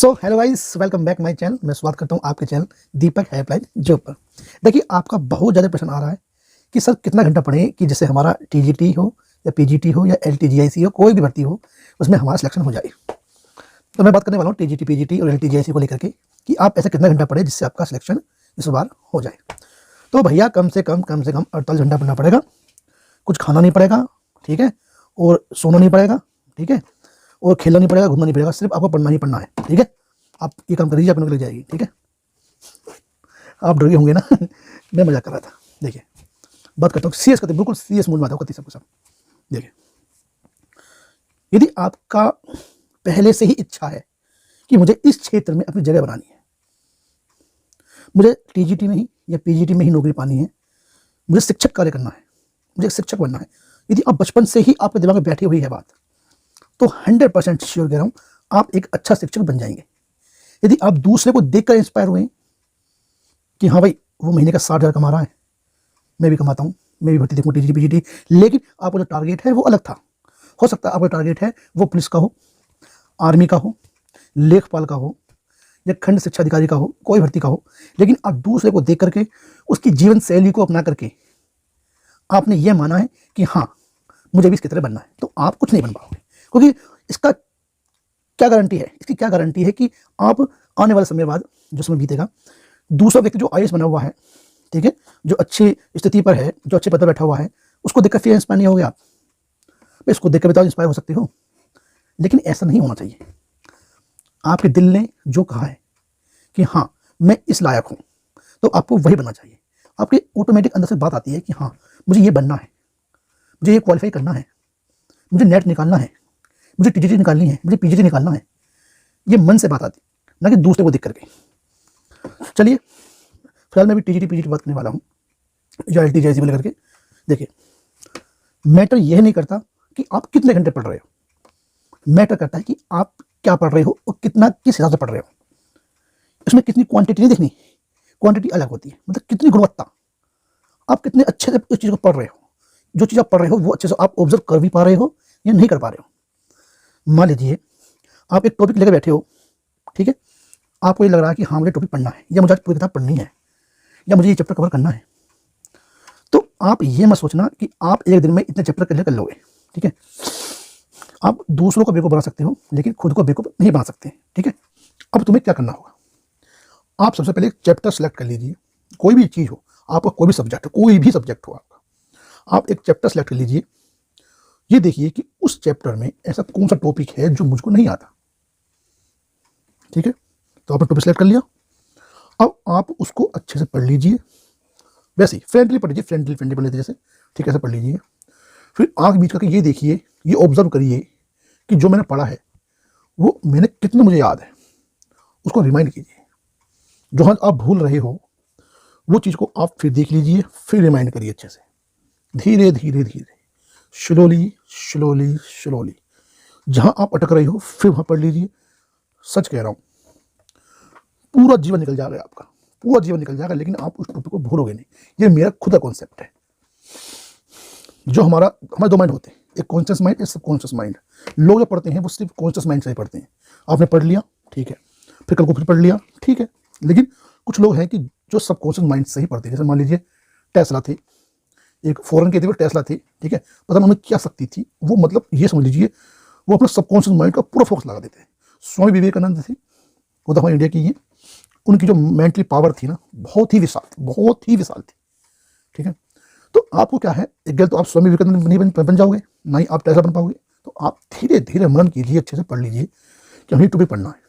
So hello guys, welcome back my channel. मैं स्वागत करता हूं आपके चैनल दीपक है अप्लाइड जॉब पर। देखिए, आपका बहुत ज़्यादा प्रश्न आ रहा है कि सर कितना घंटा पढ़ें कि जैसे हमारा टीजीटी हो या पीजीटी हो या एलटीजीआईसी हो, कोई भी भर्ती हो उसमें हमारा सिलेक्शन हो जाए। तो मैं बात करने वाला हूँ टीजीटी पीजीटी और एलटीजीआईसी को लेकर के कि आप ऐसा कितना घंटा पढ़े जिससे आपका सिलेक्शन इस बार हो जाए। तो भैया कम से कम 48 घंटा पढ़ना पड़ेगा। कुछ खाना नहीं पड़ेगा, ठीक है, और सोना नहीं पड़ेगा, ठीक है, और खेलना नहीं पड़ेगा, घूमना नहीं पड़ेगा, सिर्फ आपको पढ़ना ही पढ़ना है, ठीक है। आप ये काम कर लीजिए, अपने को लग जाएगी, ठीक है। आप डर गए होंगे ना मैं मजाक कर रहा था। देखिए, बात करता हूँ सीरियस करते, बिल्कुल सीरियस मूड में आता हूँ कति सब। देखिए, यदि आपका पहले से ही इच्छा है कि मुझे इस क्षेत्र में अपनी जगह बनानी है, मुझे टीजीटी में ही या पीजीटी में ही नौकरी पानी है, मुझे शिक्षक कार्य करना है, मुझे शिक्षक बनना है, यदि आप बचपन से ही आपके दिमाग में बैठी हुई है बात, तो 100% श्योर कह रहा हूँ आप एक अच्छा शिक्षक बन जाएंगे। यदि आप दूसरे को देखकर इंस्पायर हुए कि हाँ भाई, वो महीने का 60,000 कमा रहा है, मैं भी कमाता हूँ, मैं भी भर्ती देखूँ टीजीटी पीजीटी, लेकिन आपका जो टारगेट है वो अलग था। हो सकता है आपका टारगेट है वो पुलिस का हो, आर्मी का हो, लेखपाल का हो, या खंड शिक्षा अधिकारी का हो, कोई भर्ती का हो, लेकिन आप दूसरे को देख करके उसकी जीवन शैली को अपना करके आपने ये माना है कि हाँ मुझे भी इसकी तरह बनना है, तो आप कुछ नहीं बन पाओगे। क्योंकि इसका क्या गारंटी है, इसकी क्या गारंटी है कि आप आने वाले समय बाद जो समय बीतेगा, दूसरा व्यक्ति जो आईएएस बना हुआ है, ठीक है, जो अच्छी स्थिति पर है, जो अच्छे पद पर बैठा हुआ है, उसको देखकर फिर इंस्पायर नहीं होगे आप। इसको देखकर भी तो इंस्पायर हो सकते हो, लेकिन ऐसा नहीं होना चाहिए। आपके दिल ने जो कहा है कि हाँ मैं इस लायक हूँ, तो आपको वही बनना चाहिए। आपके ऑटोमेटिक अंदर से बात आती है कि हाँ मुझे ये बनना है, मुझे ये क्वालिफाई करना है, मुझे नेट निकालना है, मुझे टीजीटी निकालनी है, मुझे पीजीटी निकालना है। ये मन से बात आती है, ना कि दूसरे को देख करके। चलिए, फिलहाल मैं भी टीजीटी पीजीटी बात करने वाला हूँ या एलटीजीआईसी को लेकर के। देखिए, मैटर यह नहीं करता कि आप कितने घंटे पढ़ रहे हो, मैटर करता है कि आप क्या पढ़ रहे हो और कितना किस हिसाब से पढ़ रहे हो। इसमें कितनी क्वांटिटी नहीं देखनी, क्वांटिटी अलग होती है, मतलब कितनी गुणवत्ता, आप कितने अच्छे से उस चीज़ को पढ़ रहे हो, जो चीज़ आप पढ़ रहे हो वो अच्छे से आप ऑब्जर्व कर भी पा रहे हो या नहीं कर पा रहे हो। मान लीजिए आप एक टॉपिक लेकर बैठे हो, ठीक है, आपको ये लग रहा है कि हाँ मुझे टॉपिक पढ़ना है, या मुझे आज पूरी किताब पढ़नी है, या मुझे ये चैप्टर कवर करना है, तो आप ये मत सोचना कि आप एक दिन में इतने चैप्टर क्लियर कर लोगे, ठीक है। आप दूसरों को बेवकूफ़ बना सकते हो, लेकिन खुद को बेवकूफ़ नहीं बना सकते, ठीक है। अब तुम्हें क्या करना होगा, आप सबसे पहले एक चैप्टर सेलेक्ट कर लीजिए, कोई भी चीज़ हो, आपका कोई भी सब्जेक्ट हो, कोई भी सब्जेक्ट हो आपका, आप एक चैप्टर सेलेक्ट कर लीजिए। ये देखिए कि उस चैप्टर में ऐसा कौन सा टॉपिक है जो मुझको नहीं आता, ठीक है। तो आपने टॉपिक सेलेक्ट कर लिया, अब आप उसको अच्छे से पढ़ लीजिए, वैसे ही फ्रेंडली पढ़ लीजिए, फ्रेंडली पढ़ लीजिए जैसे, ठीक है, ऐसे पढ़ लीजिए। फिर आँख बीच करके ये देखिए, ये ऑब्जर्व करिए कि जो मैंने पढ़ा है वो मैंने कितना मुझे याद है, उसको रिमाइंड कीजिए। जो आप भूल रहे हो वो चीज़ को आप फिर देख लीजिए, फिर रिमाइंड करिए अच्छे से, धीरे धीरे धीरे, स्लोली स्लोली स्लोली। जहाँ आप अटक रहे हो फिर वहाँ पढ़ लीजिए। सच कह रहा हूँ, पूरा जीवन निकल जाएगा आपका, पूरा जीवन निकल जाएगा, लेकिन आप उस टॉपिक को भूलोगे नहीं। ये मेरा खुद का कॉन्सेप्ट है। जो हमारे दो माइंड होते हैं, एक कॉन्शियस माइंड, एक सबकॉन्शियस माइंड। लोग जो पढ़ते हैं वो सिर्फ कॉन्शियस माइंड से ही पढ़ते हैं। आपने पढ़ लिया, ठीक है, फिर कल को फिर पढ़ लिया, ठीक है, लेकिन कुछ लोग हैं कि जो सबकॉन्शियस माइंड से ही पढ़ते हैं। जैसे मान लीजिए टेस्ला थे, एक फॉरेन के थे वो टेस्ला थे, ठीक है, पता नहीं उन्हें क्या शक्ति थी, वो मतलब ये समझ लीजिए वो अपना सबकॉन्शियस माइंड का पूरा फोकस लगा देते हैं। स्वामी विवेकानंद थे, वो तो हमारे इंडिया की है, उनकी जो मेंटली पावर थी ना, बहुत ही विशाल थी, ठीक है। तो आपको क्या है, एक गल तो आप स्वामी विवेकानंद नहीं बन जाओगे, ना ही आप टेस्ला बन पाओगे। तो आप धीरे धीरे मनन कीजिए, अच्छे से पढ़ लीजिए कि हमें टॉपिक पढ़ना है।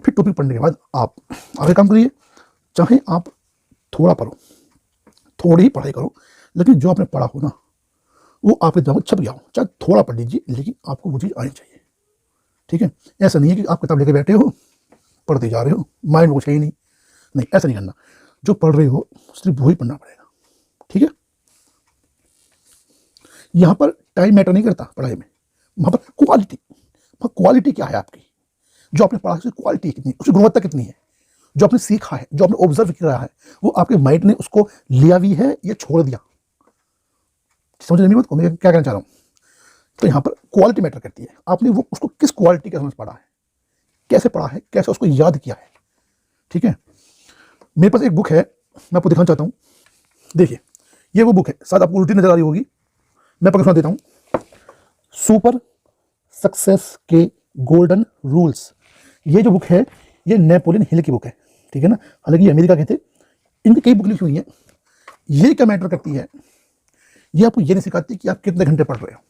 फिर टॉपिक पढ़ने के बाद आप आगे काम करिए, चाहे आप थोड़ा पढ़ो, थोड़ी ही पढ़ाई करो, लेकिन जो आपने पढ़ा हो ना वो आपके दिमाग में छप गया हो। चाहे थोड़ा पढ़ लीजिए, लेकिन आपको वो चीज़ आनी चाहिए, ठीक है। ऐसा नहीं है कि आप किताब लेके बैठे हो, पढ़ते जा रहे हो, माइंड वो चाहिए नहीं, नहीं, ऐसा नहीं करना। जो पढ़ रहे हो सिर्फ वही पढ़ना पड़ेगा, ठीक है। यहाँ पर टाइम मैटर नहीं करता पढ़ाई में, वहाँ पर क्वालिटी, वहाँ क्वालिटी क्या है आपकी, जो आपने पढ़ा उसकी क्वालिटी कितनी, उसकी गुणवत्ता कितनी है, जो आपने सीखा है, जो आपने ऑब्जर्व किया है, वो आपके माइंड ने उसको लिया भी है या छोड़ दिया। समझ नहीं बात को मैं क्या कहना चाह रहा हूँ। तो यहाँ पर क्वालिटी मैटर करती है, आपने वो उसको किस क्वालिटी का समझ पढ़ा है, कैसे पढ़ा है, कैसे उसको याद किया है। ठीक है, मेरे पास एक बुक है, मैं आपको दिखाना चाहता हूँ। देखिए, ये वो बुक है, शायद आपको उल्टी नजर आ रही होगी, मैं पकड़ सुना देता हूँ। सुपर सक्सेस के गोल्डन रूल्स, ये जो बुक है ये नेपोलियन हिल की बुक है। ठीक है ना, हालांकि ये अमेरिका के थे, इनकी कई बुक लिखी हुई हैं। ये क्या मैटर करती है, ये आपको ये नहीं सिखाती कि आप कितने घंटे पढ़ रहे हो।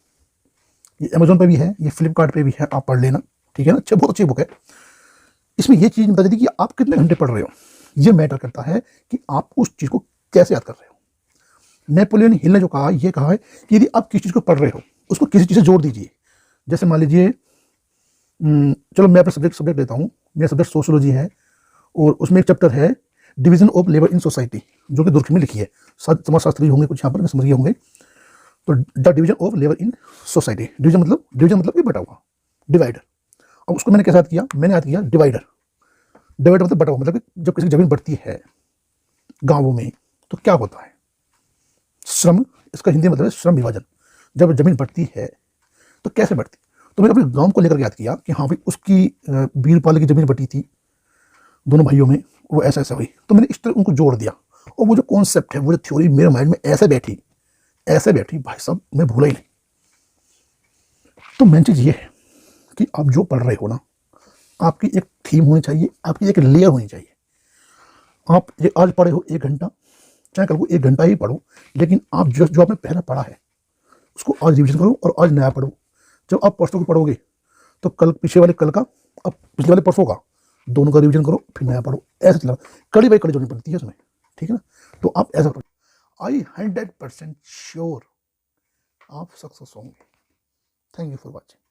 ये अमेजोन पे भी है, ये फ्लिपकार्ट पे भी है, आप पढ़ लेना। ठीक है ना, अच्छा, बहुत अच्छी बुक है। इसमें ये चीज़ बता देती कि आप कितने घंटे पढ़ रहे हो। ये मैटर करता है कि आप उस चीज़ को कैसे याद कर रहे हो। नेपोलियन हिल ने जो कहा, ये कहा है कि यदि आप किसी चीज़ को पढ़ रहे हो, उसको किसी चीज़ से जोड़ दीजिए। जैसे मान लीजिए, चलो मैं अपना सब्जेक्ट लेता हूँ, मेरा सब्जेक्ट सोशियोलॉजी है, और उसमें एक चैप्टर है division of labour in society, जो कि दुर्खी में लिखी है। समाजशास्त्री होंगे कुछ यहाँ पर, समझ गए होंगे। तो the division of labour in society, division मतलब कि बटा हुआ, डिवाइडर। अब उसको मैंने कैसे याद किया, मैंने याद किया डिवाइडर। डिवाइडर मतलब बटा हुआ, मतलब कि जब किसी की जमीन बढ़ती है गाँवों में तो क्या होता है, श्रम, इसका हिंदी मतलब है श्रम विभाजन। जब जमीन बढ़ती है तो कैसे बढ़ती, तो मैंने अपने गांव को लेकर याद किया कि हाँ भाई, उसकी वीरपाल की जमीन बटी थी दोनों भाइयों में, वो ऐसा ऐसा हुई। तो मैंने इस तरह उनको जोड़ दिया, और वो जो कॉन्सेप्ट है, वो जो थ्योरी मेरे माइंड में ऐसे बैठी भाई साहब, मैं भूला ही नहीं। तो मेन चीज़ ये है कि आप जो पढ़ रहे हो ना, आपकी एक थीम होनी चाहिए, आपकी एक लेयर होनी चाहिए। आप ये आज पढ़े हो 1 घंटा, चाहे कल को 1 घंटा ही पढ़ो, लेकिन आप जो आपने पहले पढ़ा है उसको आज रिविजन करो, और आज नया पढ़ो। जब आप परसों को पढ़ोगे तो कल पीछे वाले कल का, अब पिछले वाले परसों का, दोनों का रिवीजन करो, फिर नया पढ़ो। ऐसे चला, कड़ी बाई कड़ी जोड़नी पड़ती है उसमें। ठीक है ना, तो आप ऐसा करो, आई 100% श्योर आप सक्सेस होंगे। Thank you for watching.